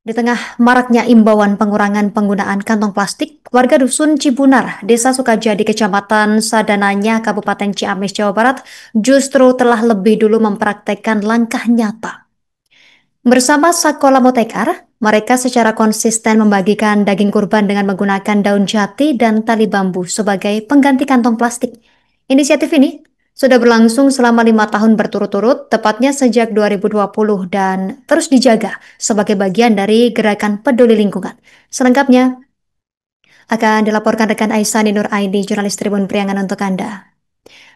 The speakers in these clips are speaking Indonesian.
Di tengah maraknya imbauan pengurangan penggunaan kantong plastik, warga Dusun Cibunar, Desa Sukajadi, Kecamatan Sadananya, Kabupaten Ciamis, Jawa Barat, justru telah lebih dulu mempraktekkan langkah nyata. Bersama Sakola Motekar, mereka secara konsisten membagikan daging kurban dengan menggunakan daun jati dan tali bambu sebagai pengganti kantong plastik. Inisiatif ini sudah berlangsung selama 5 tahun berturut-turut, tepatnya sejak 2020 dan terus dijaga sebagai bagian dari gerakan peduli lingkungan. Selengkapnya akan dilaporkan rekan Aisani Nur Aini, jurnalis Tribun Priangan untuk Anda.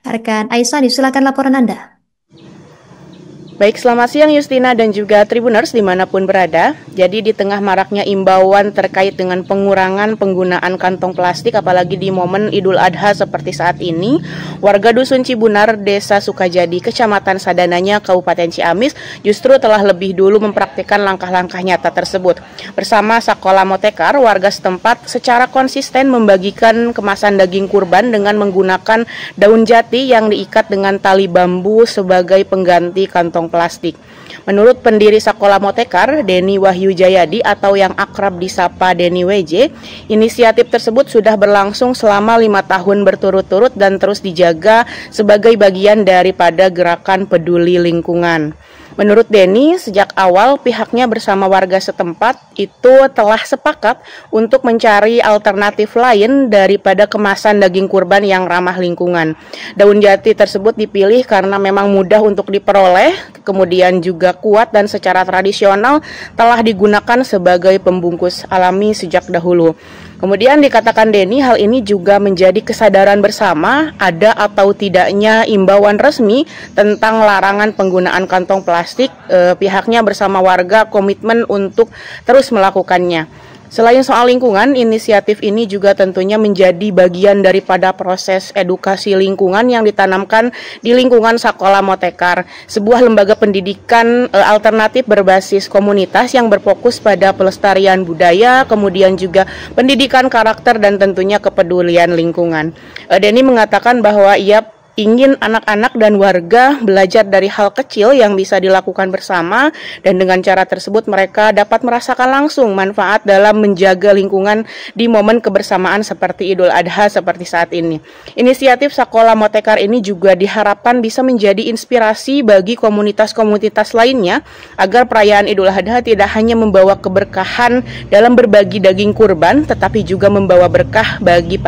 Rekan Aisani, silakan laporan Anda. Baik, selamat siang Justina dan juga Tribuners dimanapun berada. Jadi di tengah maraknya imbauan terkait dengan pengurangan penggunaan kantong plastik, apalagi di momen Idul Adha seperti saat ini, warga Dusun Cibunar, Desa Sukajadi, Kecamatan Sadananya, Kabupaten Ciamis, justru telah lebih dulu mempraktikkan langkah-langkah nyata tersebut. Bersama Sakola Motekar, warga setempat secara konsisten membagikan kemasan daging kurban dengan menggunakan daun jati yang diikat dengan tali bambu sebagai pengganti kantong plastik. Menurut pendiri Sakola Motekar, Denny Wahyu Jayadi atau yang akrab disapa Denny WJ, inisiatif tersebut sudah berlangsung selama 5 tahun berturut-turut dan terus dijaga sebagai bagian daripada gerakan peduli lingkungan. Menurut Denny, sejak awal pihaknya bersama warga setempat itu telah sepakat untuk mencari alternatif lain daripada kemasan daging kurban yang ramah lingkungan. Daun jati tersebut dipilih karena memang mudah untuk diperoleh, kemudian juga kuat dan secara tradisional telah digunakan sebagai pembungkus alami sejak dahulu. Kemudian dikatakan Denny, hal ini juga menjadi kesadaran bersama ada atau tidaknya imbauan resmi tentang larangan penggunaan kantong plastik. Pihaknya bersama warga komitmen untuk terus melakukannya. Selain soal lingkungan, inisiatif ini juga tentunya menjadi bagian daripada proses edukasi lingkungan yang ditanamkan di lingkungan Sakola Motekar, sebuah lembaga pendidikan alternatif berbasis komunitas yang berfokus pada pelestarian budaya, kemudian juga pendidikan karakter dan tentunya kepedulian lingkungan. Denny mengatakan bahwa ia ingin anak-anak dan warga belajar dari hal kecil yang bisa dilakukan bersama, dan dengan cara tersebut mereka dapat merasakan langsung manfaat dalam menjaga lingkungan di momen kebersamaan seperti Idul Adha seperti saat ini. Inisiatif Sakola Motekar ini juga diharapkan bisa menjadi inspirasi bagi komunitas-komunitas lainnya agar perayaan Idul Adha tidak hanya membawa keberkahan dalam berbagi daging kurban, tetapi juga membawa berkah bagi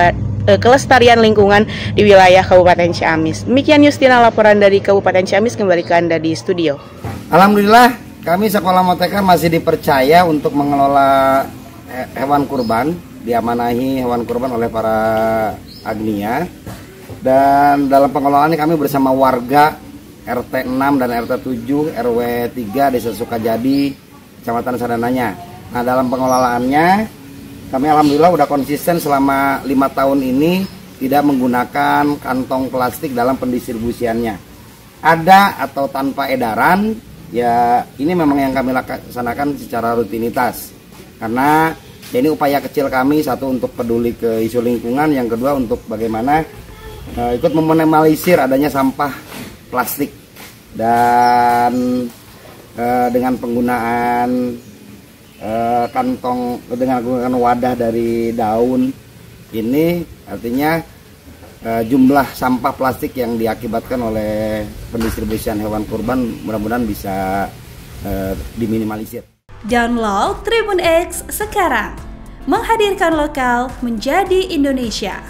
kelestarian lingkungan di wilayah Kabupaten Ciamis. Demikian Justina laporan dari Kabupaten Ciamis, kembali ke Anda di studio. Alhamdulillah kami Sakola Motekar masih dipercaya untuk mengelola hewan kurban, diamanahi hewan kurban oleh para agnia. Dan dalam pengelolaannya kami bersama warga RT 6 dan RT 7 RW 3 Desa Sukajadi, Kecamatan Sadananya. Nah, dalam pengelolaannya kami alhamdulillah udah konsisten selama 5 tahun ini tidak menggunakan kantong plastik dalam pendistribusiannya. Ada atau tanpa edaran, ya ini memang yang kami laksanakan secara rutinitas. Karena ini upaya kecil kami, satu untuk peduli ke isu lingkungan, yang kedua untuk bagaimana ikut meminimalisir adanya sampah plastik. Dan dengan penggunaan kantong dengan menggunakan wadah dari daun ini, artinya jumlah sampah plastik yang diakibatkan oleh pendistribusian hewan kurban mudah-mudahan bisa diminimalisir. Download Tribun X sekarang, menghadirkan lokal menjadi Indonesia.